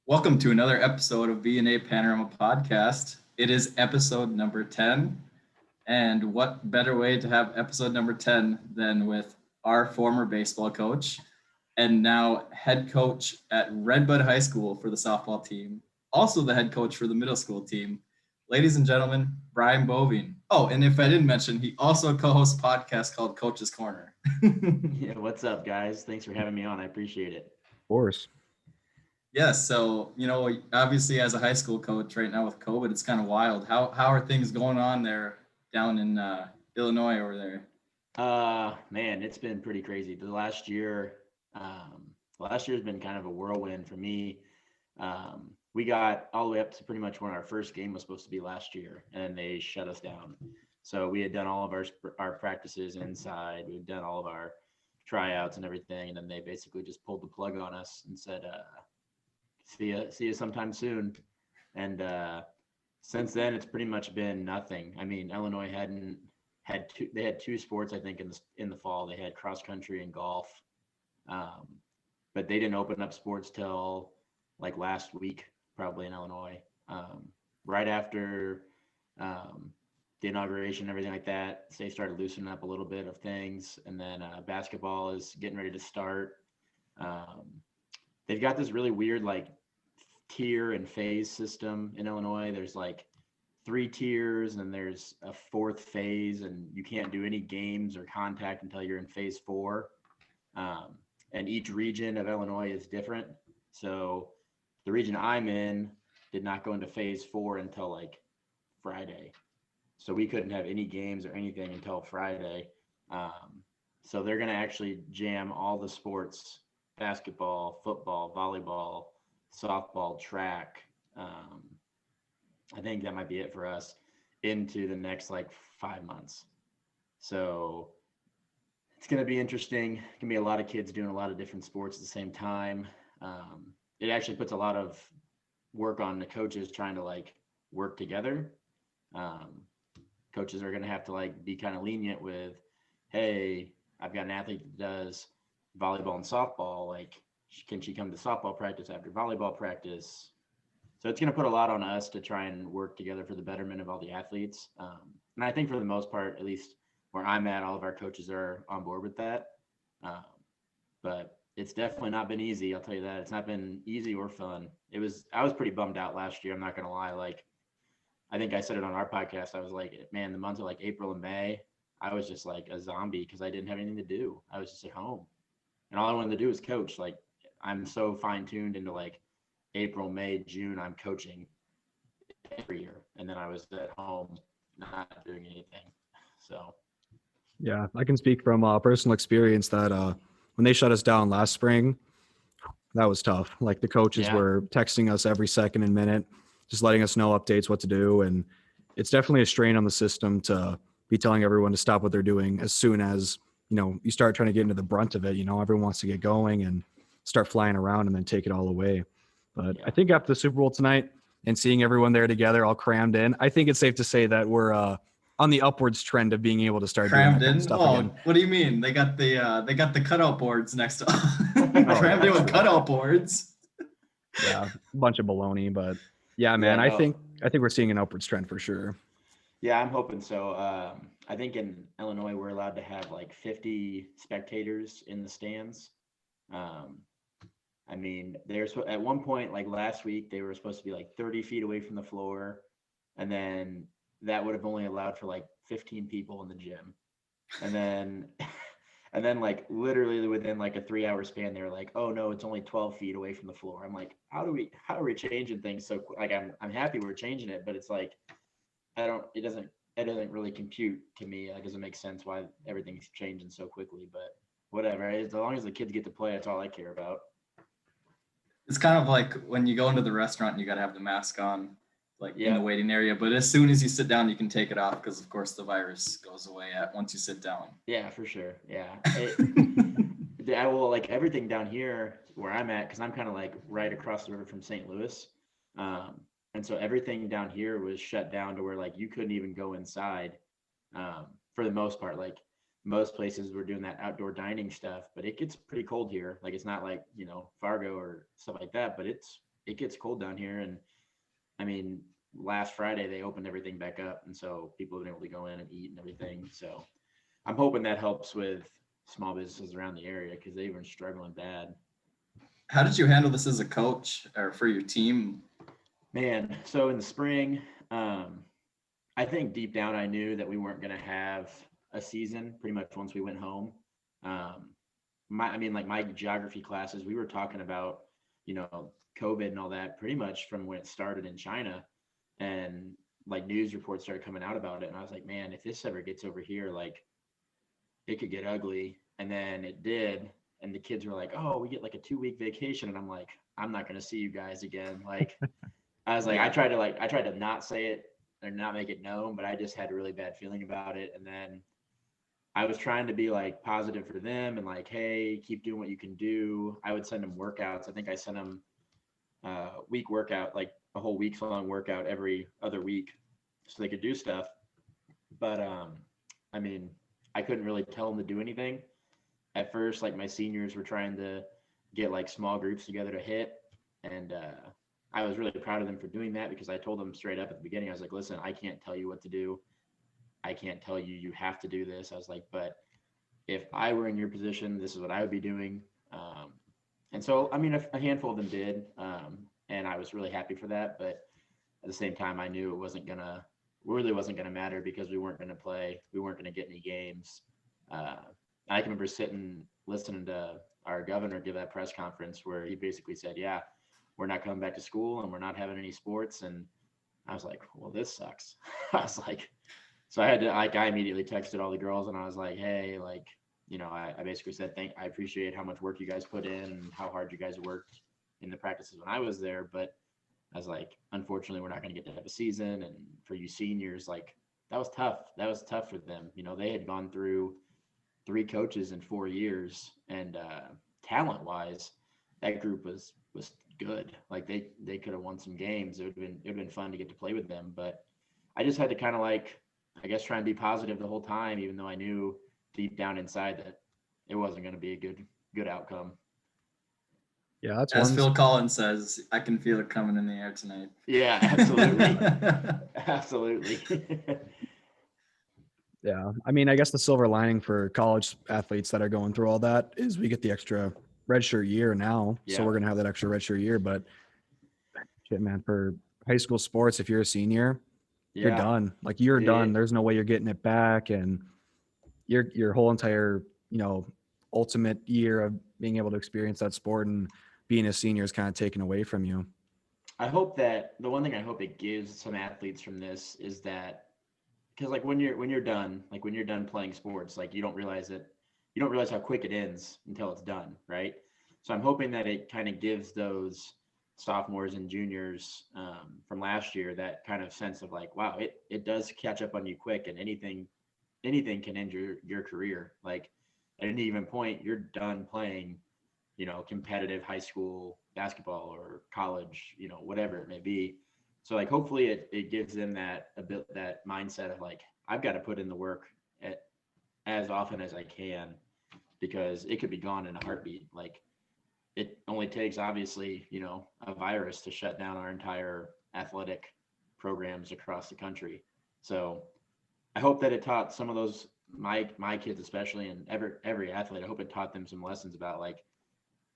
Welcome to another episode of B&A Panorama podcast. It is episode number 10. And what better way to have episode number 10 than with our former baseball coach and now head coach at Redbud High School for the softball team, also the head coach for the middle school team. Ladies and gentlemen, Brian Boeving. Oh, and if I didn't mention, he also co-hosts a podcast called Coaches Corner. Yeah, what's up, guys? Thanks for having me on. I appreciate it. Of course. Yes, so obviously as a high school coach right now with COVID, it's kind of wild. How are things going on there down in Illinois over there? Man, it's been pretty crazy. Last year's been kind of a whirlwind for me. We got all the way up to pretty much when our first game was supposed to be last year, and they shut us down. So we had done all of our practices inside. We'd done all of our tryouts and everything, and then they basically just pulled the plug on us and said, see you sometime soon. And since then it's pretty much been nothing. I mean, Illinois they had two sports, I think, in the fall. They had cross country and golf. But they didn't open up sports till like last week, probably in Illinois. Right after the inauguration and everything like that, they started loosening up a little bit of things. And then basketball is getting ready to start. They've got this really weird like tier and phase system in Illinois. There's like 3 tiers and there's a 4th phase, and you can't do any games or contact until you're in phase 4. And each region of Illinois is different. So the region I'm in did not go into phase 4 until like Friday. So we couldn't have any games or anything until Friday. So they're going to actually jam all the sports: basketball, football, volleyball, softball, track. I think that might be it for us into the next like 5 months. So it's going to be interesting. It can be a lot of kids doing a lot of different sports at the same time. It actually puts a lot of work on the coaches trying to like work together. Coaches are going to have to like be kind of lenient with, hey, I've got an athlete that does volleyball and softball. Like, can she come to softball practice after volleyball practice? So it's going to put a lot on us to try and work together for the betterment of all the athletes. And I think for the most part, at least where I'm at, all of our coaches are on board with that. But it's definitely not been easy. I'll tell you that. It's not been easy or fun. I was pretty bummed out last year. I'm not going to lie. Like, I think I said it on our podcast. I was like, man, the months of like April and May, I was just like a zombie because I didn't have anything to do. I was just at home. And all I wanted to do was coach. Like, I'm so fine-tuned into like April, May, June, I'm coaching every year. And then I was at home not doing anything. So. Yeah, I can speak from personal experience that when they shut us down last spring, that was tough. Like the coaches were texting us every second and minute, just letting us know updates, what to do. And it's definitely a strain on the system to be telling everyone to stop what they're doing as soon as, you start trying to get into the brunt of it. Everyone wants to get going and start flying around and then take it all away. But I think after the Super Bowl tonight and seeing everyone there together, all crammed in, I think it's safe to say that we're on the upwards trend of being able to start Crammed doing that kind in? of stuff again. What do you mean? They got the cutout boards next to crammed in with cutout boards. Yeah, a bunch of baloney, but yeah, man, I think we're seeing an upwards trend for sure. Yeah, I'm hoping so. I think in Illinois we're allowed to have like 50 spectators in the stands. I mean, there's at one point, like last week, they were supposed to be like 30 feet away from the floor, and then that would have only allowed for like 15 people in the gym. And then like literally within like a 3-hour span, they were like, oh no, it's only 12 feet away from the floor. I'm like, how are we changing things so quick? Like I'm happy we're changing it, but it's like, it doesn't really compute to me. Like, it doesn't make sense why everything's changing so quickly, but whatever. As long as the kids get to play, that's all I care about. It's kind of like when you go into the restaurant and you got to have the mask on, like in the waiting area. But as soon as you sit down, you can take it off because, of course, the virus goes away once you sit down. Yeah, for sure. Yeah. I will like everything down here where I'm at, because I'm kind of like right across the river from St. Louis. And so everything down here was shut down to where like you couldn't even go inside for the most part. Like most places were doing that outdoor dining stuff, but it gets pretty cold here. Like it's not like, Fargo or stuff like that, but it's it gets cold down here. And I mean, last Friday they opened everything back up, and so people have been able to go in and eat and everything. So I'm hoping that helps with small businesses around the area because they've been struggling bad. How did you handle this as a coach or for your team? Man, so in the spring, I think deep down I knew that we weren't going to have a season pretty much once we went home. My geography classes, we were talking about, COVID and all that pretty much from when it started in China, and like news reports started coming out about it. And I was like, man, if this ever gets over here, like it could get ugly. And then it did. And the kids were like, oh, we get like a 2-week vacation. And I'm like, I'm not going to see you guys again. Like, I was like, I tried to not say it or not make it known, but I just had a really bad feeling about it. And then I was trying to be like positive for them and like, hey, keep doing what you can do. I would send them workouts. I think I sent them week workout, like a whole week's long workout every other week so they could do stuff. But I couldn't really tell them to do anything. At first, like my seniors were trying to get like small groups together to hit. And I was really proud of them for doing that because I told them straight up at the beginning, I was like, listen, I can't tell you what to do. I can't tell you, you have to do this. I was like, but if I were in your position, this is what I would be doing. And so, a handful of them did. And I was really happy for that. But at the same time, I knew it really wasn't going to matter because we weren't going to play. We weren't going to get any games. I can remember listening to our governor give that press conference where he basically said, yeah, we're not coming back to school and we're not having any sports. And I was like, well, this sucks. I was like, so I had to, like, I immediately texted all the girls and I was like, hey, like, I basically said, I appreciate how much work you guys put in and how hard you guys worked in the practices when I was there. But I was like, unfortunately, we're not going to get to have a season. And for you seniors, like, that was tough. That was tough for them. They had gone through 3 coaches in 4 years, and talent wise, that group was good. Like they could have won some games. It would have been fun to get to play with them. But I just had to kind of like, I guess, try and be positive the whole time, even though I knew deep down inside that it wasn't going to be a good outcome. Yeah, that's as Phil Collins says, I can feel it coming in the air tonight. Yeah, absolutely. Absolutely. Yeah. I guess the silver lining for college athletes that are going through all that is we get the extra redshirt year now. Yeah. So we're going to have that extra redshirt year. But shit, man, for high school sports, if you're a senior, you're done. Like you're done. There's no way you're getting it back. And your whole entire, ultimate year of being able to experience that sport and being a senior is kind of taken away from you. I hope that the one thing I hope it gives some athletes from this is that, because like when you're done, like when you're done playing sports, like you don't realize how quick it ends until it's done, right? So I'm hoping that it kind of gives those sophomores and juniors from last year that kind of sense of like, wow, it does catch up on you quick, and anything can end your career. Like at any given point, you're done playing, competitive high school basketball or college, whatever it may be. So like, hopefully it gives them that mindset of like, I've got to put in the work as often as I can, because it could be gone in a heartbeat. Like it only takes obviously, a virus to shut down our entire athletic programs across the country. So I hope that it taught some of those, my kids especially, and every athlete, I hope it taught them some lessons about like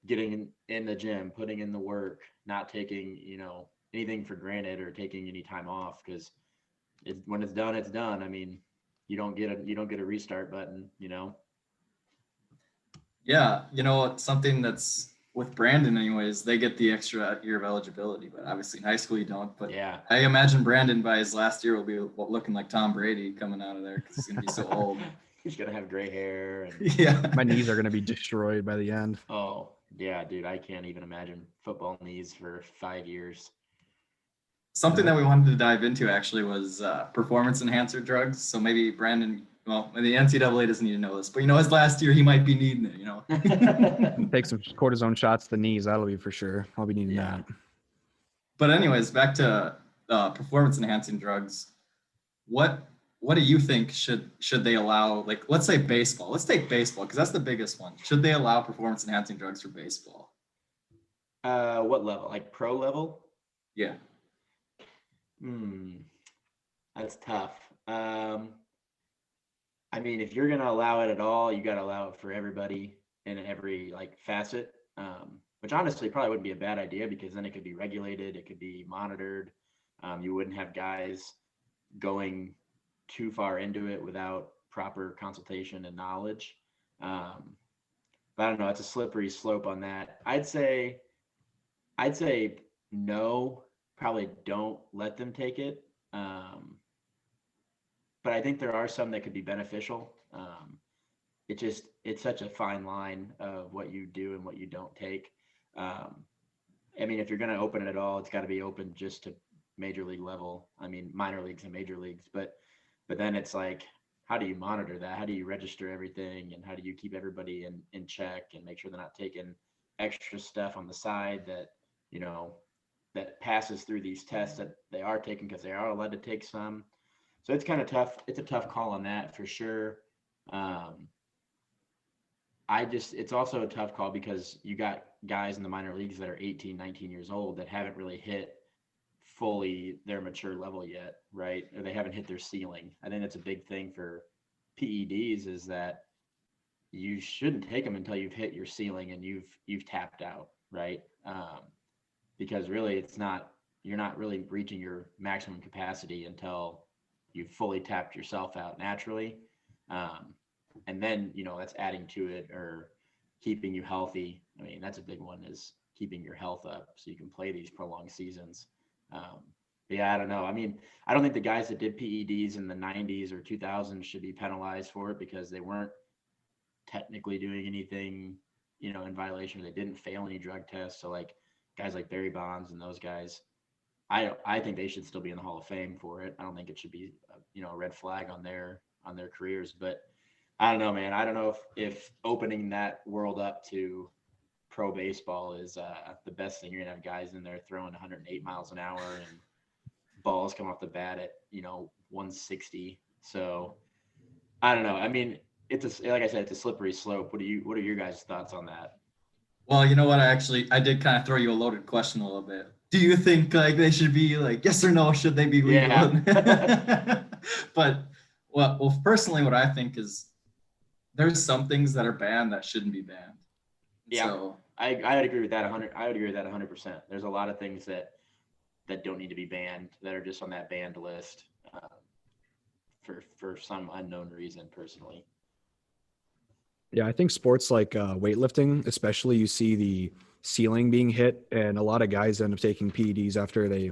getting in the gym, putting in the work, not taking, anything for granted or taking any time off, because when it's done, it's done. You don't get a restart button, Yeah, something that's with Brandon anyways, they get the extra year of eligibility, but obviously in high school you don't. But yeah, I imagine Brandon by his last year will be looking like Tom Brady coming out of there because he's gonna be so old. He's gonna have gray hair. And yeah, my knees are gonna be destroyed by the end. Oh yeah, dude, I can't even imagine football knees for 5 years. Something that we wanted to dive into actually was performance enhancer drugs. So maybe Brandon, well, the NCAA doesn't need to know this, but his last year he might be needing it. Take some cortisone shots to the knees. That'll be for sure. I'll be needing that. But anyways, back to performance enhancing drugs. What do you think should they allow? Like, let's say baseball. Let's take baseball because that's the biggest one. Should they allow performance enhancing drugs for baseball? What level? Like pro level? Yeah. That's tough. I mean, if you're gonna allow it at all, you got to allow it for everybody in every like facet. Which honestly probably wouldn't be a bad idea because then it could be regulated, it could be monitored. You wouldn't have guys going too far into it without proper consultation and knowledge. But I don't know. It's a slippery slope on that. I'd say no. Probably don't let them take it. But I think there are some that could be beneficial. It's such a fine line of what you do and what you don't take. I mean, if you're going to open it at all, it's got to be open just to major league level. I mean, minor leagues and major leagues, but then it's like, how do you monitor that? How do you register everything? And how do you keep everybody in check and make sure they're not taking extra stuff on the side that, you know, that passes through these tests that they are taking because they are allowed to take some. So it's kind of tough. It's a tough call on that for sure. It's also a tough call because you got guys in the minor leagues that are 18, 19 years old that haven't really hit fully their mature level yet, right? Or they haven't hit their ceiling. I think that's a big thing for PEDs is that you shouldn't take them until you've hit your ceiling and you've tapped out, right? Because really you're not really reaching your maximum capacity until you've fully tapped yourself out naturally. And then, that's adding to it or keeping you healthy. I mean, that's a big one is keeping your health up so you can play these prolonged seasons. But yeah, I don't know. I mean, I don't think the guys that did PEDs in the 90s or 2000s should be penalized for it because they weren't technically doing anything, in violation. They didn't fail any drug tests. So like guys like Barry Bonds and those guys, I think they should still be in the Hall of Fame for it. I don't think it should be, a red flag on their careers. But I don't know, man. I don't know if opening that world up to pro baseball is the best thing. You're gonna have guys in there throwing 108 miles an hour and balls come off the bat at 160. So I don't know. I mean, like I said, it's a slippery slope. What are your guys' thoughts on that? Well, you know what? I did kind of throw you a loaded question a little bit. Do you think like they should be like yes or no? Should they be legal? Yeah. But well, personally, what I think is there's some things that are banned that shouldn't be banned. Yeah, so I would agree with that 100. I would agree with that 100%. There's a lot of things that don't need to be banned that are just on that banned list for some unknown reason. Personally. Yeah, I think sports like weightlifting, especially, you see the ceiling being hit, and a lot of guys end up taking PEDs after they,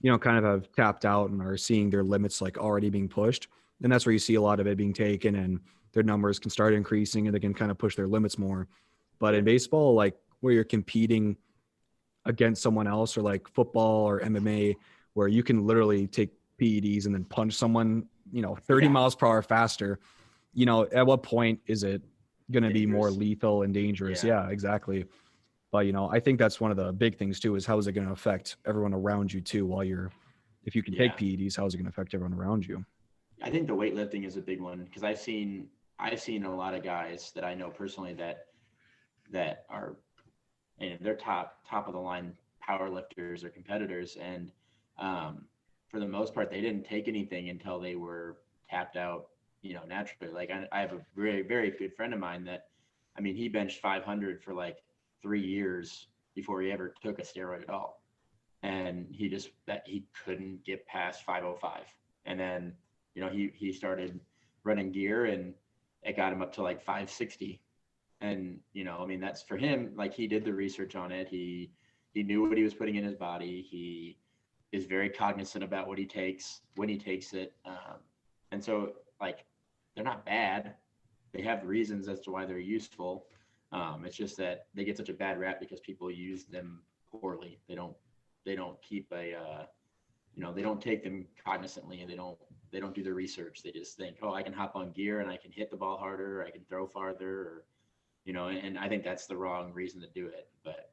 kind of have tapped out and are seeing their limits like already being pushed. And that's where you see a lot of it being taken, and their numbers can start increasing, and they can kind of push their limits more. But in baseball, like where you're competing against someone else, or like football or MMA, where you can literally take PEDs and then punch someone, 30 miles per hour faster, at what point is it going to be more lethal and dangerous? Yeah, exactly. But, I think that's one of the big things too, is how is it going to affect everyone around you too if you can take PEDs, how is it going to affect everyone around you? I think the weightlifting is a big one because I've seen a lot of guys that I know personally that are, they're top of the line power lifters or competitors. And for the most part, they didn't take anything until they were tapped out, naturally. Like I have a very, very good friend of mine that, he benched 500 for like 3 years before he ever took a steroid at all. And he couldn't get past 505. And then, he started running gear and it got him up to like 560. And, that's for him, like he did the research on it. He knew what he was putting in his body. He is very cognizant about what he takes, when he takes it. And so like, they're not bad. They have reasons as to why they're useful. It's just that they get such a bad rap because people use them poorly. They don't keep they don't take them cognizantly, and they don't do the research. They just think, oh, I can hop on gear and I can hit the ball harder, or I can throw farther, or, and I think that's the wrong reason to do it. But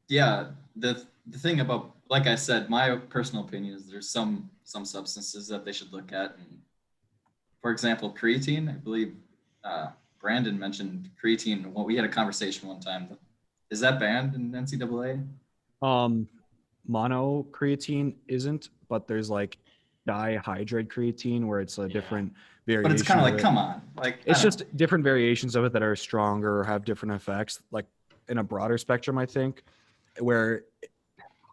yeah, the thing about, like I said, my personal opinion is there's some substances that they should look at. And for example, creatine, I believe Brandon mentioned creatine. Well, we had a conversation one time. Is that banned in NCAA? Mono creatine isn't, but there's like dihydroxy creatine where it's a different variation. But it's kind of like, it. come on. Like, It's just different variations of it that are stronger or have different effects, like in a broader spectrum, I think, where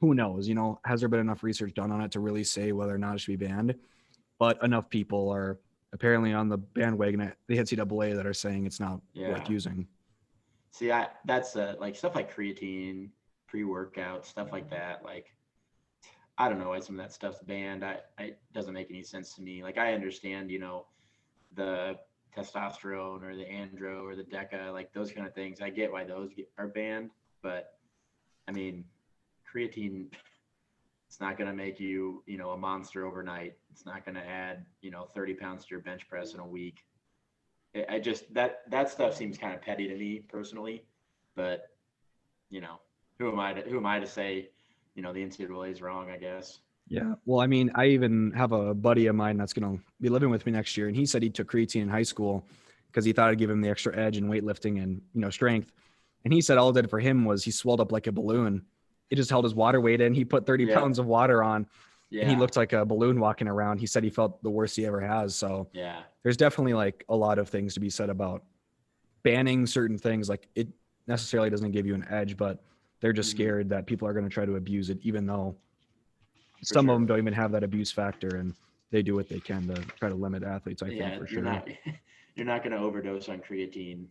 who knows, has there been enough research done on it to really say whether or not it should be banned? But enough people are apparently on the bandwagon at the NCAA that are saying it's not worth using. See, that's like stuff like creatine, pre-workout, stuff like that. Like, I don't know why some of that stuff's banned. It doesn't make any sense to me. Like, I understand, the testosterone or the andro or the deca, like those kind of things. I get why those are banned, but I mean, creatine, it's not going to make you, a monster overnight. It's not going to add, 30 pounds to your bench press in a week. I just, that stuff seems kind of petty to me personally, but who am I to say, the NCAA is wrong, I guess. Yeah. Well, I mean, I even have a buddy of mine that's going to be living with me next year. And he said he took creatine in high school because he thought it'd give him the extra edge in weightlifting and, strength. And he said all it did for him was he swelled up like a balloon. It just held his water weight in. He put 30 pounds of water on and he looked like a balloon walking around. He said he felt the worst he ever has. So there's definitely like a lot of things to be said about banning certain things. Like it necessarily doesn't give you an edge, but they're just scared that people are going to try to abuse it, even though some of them don't even have that abuse factor and they do what they can to try to limit athletes. I think for sure. You're not going to overdose on creatine,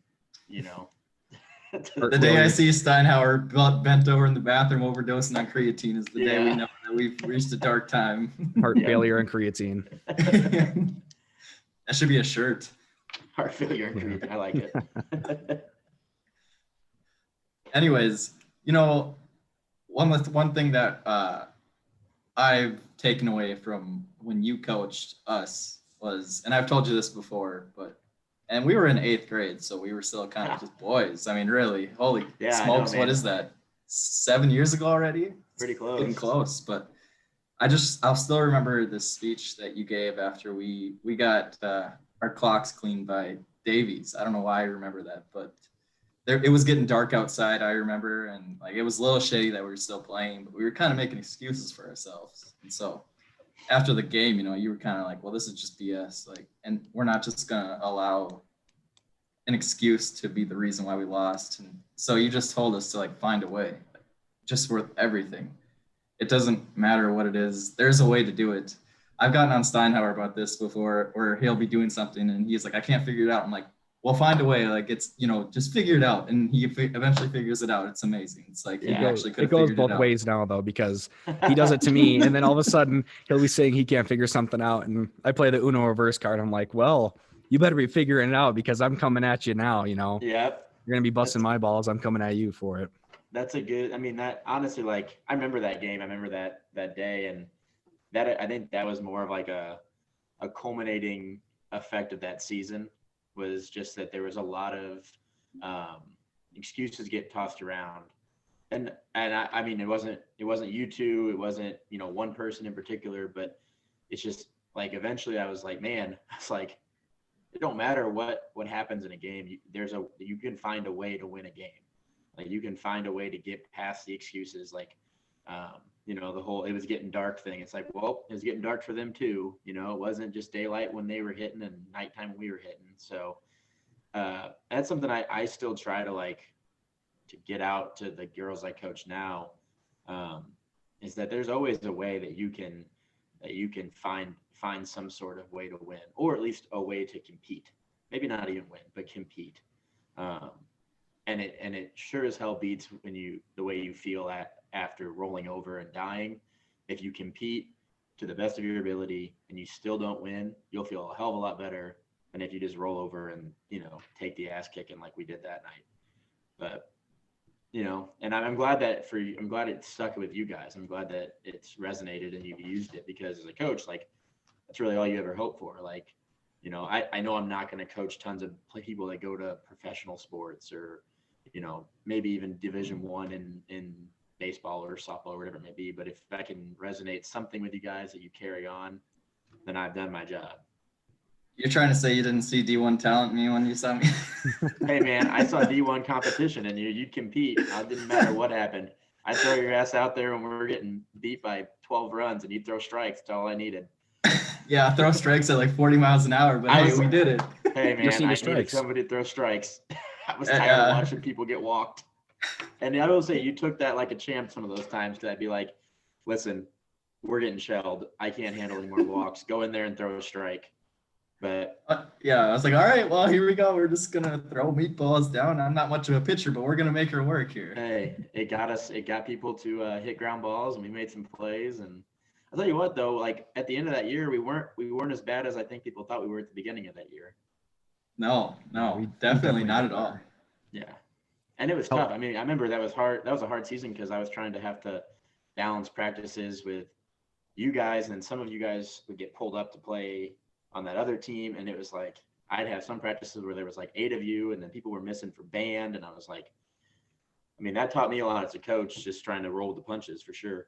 The day I see Steinhauer bent over in the bathroom overdosing on creatine is the day we know that we've reached a dark time. Heart failure and creatine. That should be a shirt. Heart failure and creatine. I like it. Anyways, one thing that I've taken away from when you coached us was, and I've told you this before, and we were in 8th grade, so we were still kind of just boys. I mean, really, holy smokes, what is that? 7 years ago already? Pretty close. Getting close, but I'll still remember this speech that you gave after we got our clocks cleaned by Davies. I don't know why I remember that, but it was getting dark outside, I remember, and like it was a little shitty that we were still playing, but we were kind of making excuses for ourselves. And so after the game, you were kind of like, well, this is just BS. Like, and we're not just gonna allow an excuse to be the reason why we lost. And so you just told us to like find a way, just with everything. It doesn't matter what it is. There's a way to do it. I've gotten on Steinhauer about this before, where he'll be doing something and he's like, I can't figure it out. I'm like, well, find a way. Like it's, just figure it out. And he eventually figures it out. It's amazing. It's like he actually could have figured it out. It goes both ways now though, because he does it to me and then all of a sudden he'll be saying he can't figure something out. And I play the Uno reverse card. I'm like, well, you better be figuring it out because I'm coming at you now, Yep. You're going to be busting my balls. I'm coming at you for it. That's that honestly, like I remember that game. I remember that day, and I think that was more of like a culminating effect of that season was just that there was a lot of excuses get tossed around. And I mean, it wasn't you two, it wasn't, one person in particular, but it's just like, eventually I was like, man, it's like, it don't matter what happens in a game. You can find a way to win a game. Like you can find a way to get past the excuses. Like, the whole, it was getting dark thing. It's like, well, it was getting dark for them too. It wasn't just daylight when they were hitting and nighttime when we were hitting. So that's something I still try to get out to the girls I coach now, is that there's always a way that you can find some sort of way to win, or at least a way to compete. Maybe not even win, but compete. And it sure as hell beats the way you feel after rolling over and dying. If you compete to the best of your ability and you still don't win, you'll feel a hell of a lot better than if you just roll over and, take the ass kicking like we did that night. But, and I'm glad I'm glad it stuck with you guys. I'm glad that it's resonated and you've used it, because as a coach, that's really all you ever hope for. I know I'm not going to coach tons of people that go to professional sports or, maybe even Division I in baseball or softball or whatever it may be. But if I can resonate something with you guys that you carry on, then I've done my job. You're trying to say you didn't see D1 talent me when you saw me? Hey, man, I saw D1 competition, and you'd compete. It didn't matter what happened. I'd throw your ass out there when we were getting beat by 12 runs, and you'd throw strikes. That's all I needed. Yeah, throw strikes at like 40 miles an hour, but we did it. Hey, man, I needed strikes. somebody to throw strikes. I was tired of watching people get walked. And I will say, you took that like a champ some of those times, because I'd be like, listen, we're getting shelled. I can't handle any more walks. Go in there and throw a strike. But yeah, I was like, all right, well, here we go. We're just going to throw meatballs down. I'm not much of a pitcher, but we're going to make her work here. Hey, it got people to hit ground balls, and we made some plays. And I'll tell you what, though, like at the end of that year, we weren't as bad as I think people thought we were at the beginning of that year. No, definitely not at all. Yeah. And it was tough. I mean, I remember that was hard. That was a hard season because I was trying to have to balance practices with you guys, and then some of you guys would get pulled up to play on that other team. And it was like, I'd have some practices where there was like 8 of you, and then people were missing for band. And I was like, I mean, that taught me a lot as a coach, just trying to roll with the punches for sure.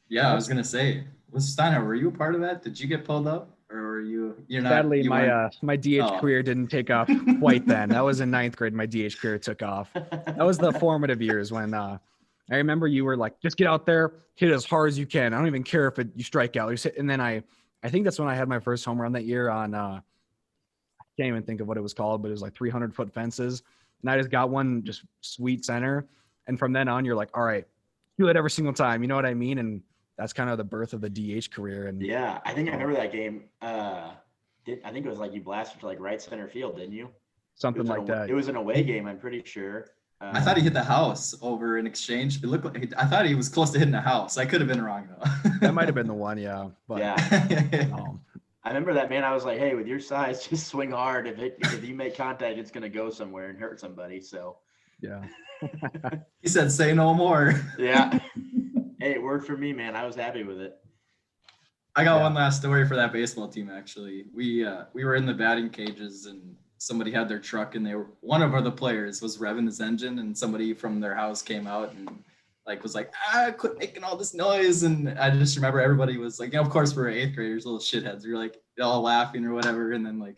Yeah, I was going to say, Steiner, were you a part of that? Did you get pulled up, or were you're not? Sadly, my DH career didn't take off quite then. That was in 9th grade. My DH career took off. That was the formative years when I remember you were like, just get out there, hit as hard as you can. I don't even care if you strike out. And then I think that's when I had my first home run that year on, I can't even think of what it was called, but it was like 300-foot fences. And I just got one just sweet center. And from then on, you're like, all right, do it every single time. You know what I mean? And that's kind of the birth of the DH career. And yeah, I think I remember that game. I think it was like you blasted to like right center field, didn't you? Something like that. It was an away game, I'm pretty sure. I thought he hit the house over an exchange. It looked like I thought he was close to hitting a house. I could have been wrong though. That might have been the one, yeah. But, yeah. I remember that, man. I was like, hey, with your size, just swing hard. If you make contact, it's gonna go somewhere and hurt somebody. So yeah. He said, say no more. Yeah. Hey, it worked for me, man. I was happy with it. I got one last story for that baseball team. Actually, we were in the batting cages, and somebody had their truck, and one of the players was revving his engine, and somebody from their house came out and was like, quit making all this noise. And I just remember everybody was like, of course we're 8th graders, little shitheads. We were like all laughing or whatever. And then like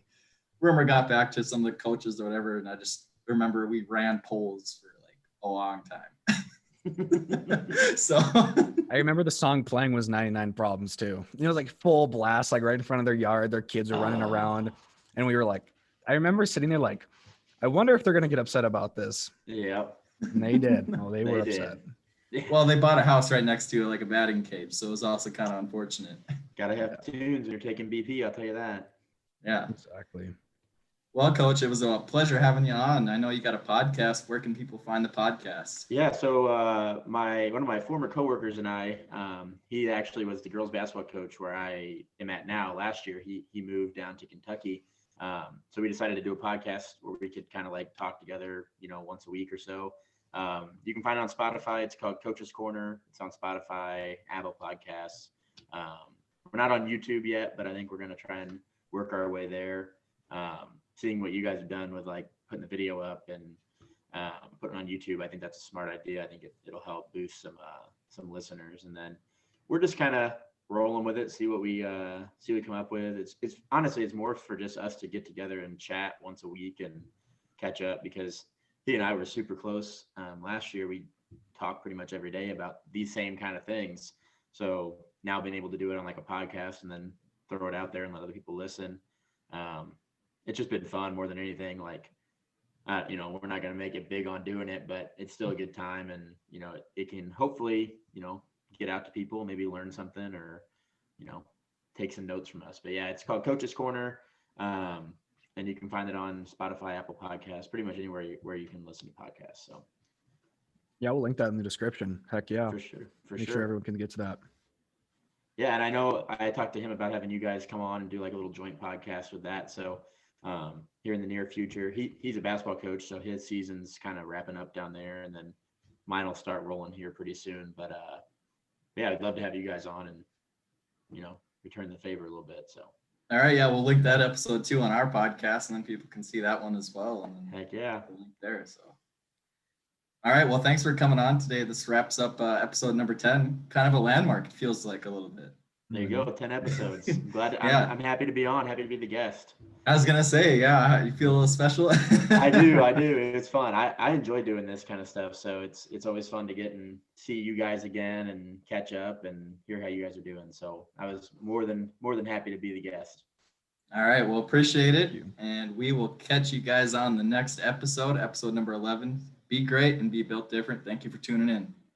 rumor got back to some of the coaches or whatever. And I just remember we ran polls for like a long time. So I remember the song playing was 99 Problems too. It was like full blast, like right in front of their yard. Their kids are running around. And we were like, I remember sitting there like, I wonder if they're going to get upset about this. Yeah. And they did. Oh, they were upset. Well, they bought a house right next to like a batting cage. So it was also kind of unfortunate. Got to have tunes when you're taking BP. I'll tell you that. Yeah, exactly. Well, Coach, it was a pleasure having you on. I know you got a podcast. Where can people find the podcast? Yeah, so one of my former coworkers and I, he actually was the girls basketball coach where I am at now. Last year, he moved down to Kentucky. So we decided to do a podcast where we could kind of like talk together, once a week or so. You can find it on Spotify. It's called Coaches Corner. It's on Spotify, Apple Podcasts. We're not on YouTube yet, but I think we're going to try and work our way there. Seeing what you guys have done with like putting the video up and putting it on YouTube, I think that's a smart idea. I think it'll help boost some listeners. And then we're just kind of rolling with it, see what we come up with. It's honestly, it's more for just us to get together and chat once a week and catch up, because he and I were super close. Last year, we talked pretty much every day about these same kind of things. So now being able to do it on like a podcast and then throw it out there and let other people listen. It's just been fun more than anything. Like, we're not going to make it big on doing it, but it's still a good time. And, it can hopefully, get out to people, maybe learn something or, take some notes from us. But yeah, it's called Coaches Corner. And you can find it on Spotify, Apple Podcasts, pretty much anywhere where you can listen to podcasts. So yeah, we'll link that in the description. Heck yeah. For sure. Make sure everyone can get to that. Yeah. And I know I talked to him about having you guys come on and do like a little joint podcast with that. So here in the near future, he's a basketball coach, so his season's kind of wrapping up down there, and then mine will start rolling here pretty soon. But yeah, I'd love to have you guys on and return the favor a little bit. So all right, yeah, we'll link that episode too on our podcast, and then people can see that one as well. And then heck yeah, we'll link there. So all right, well, thanks for coming on today. This wraps up episode number 10. Kind of a landmark, it feels like a little bit. There you go. 10 episodes. I'm glad. Yeah. I'm happy to be on. Happy to be the guest. I was gonna say, yeah, you feel a little special. I do. It's fun. I enjoy doing this kind of stuff. So it's always fun to get and see you guys again and catch up and hear how you guys are doing. So I was more than happy to be the guest. All right. Well, appreciate it. Thank you. And we will catch you guys on the next episode, episode number 11. Be great and be built different. Thank you for tuning in.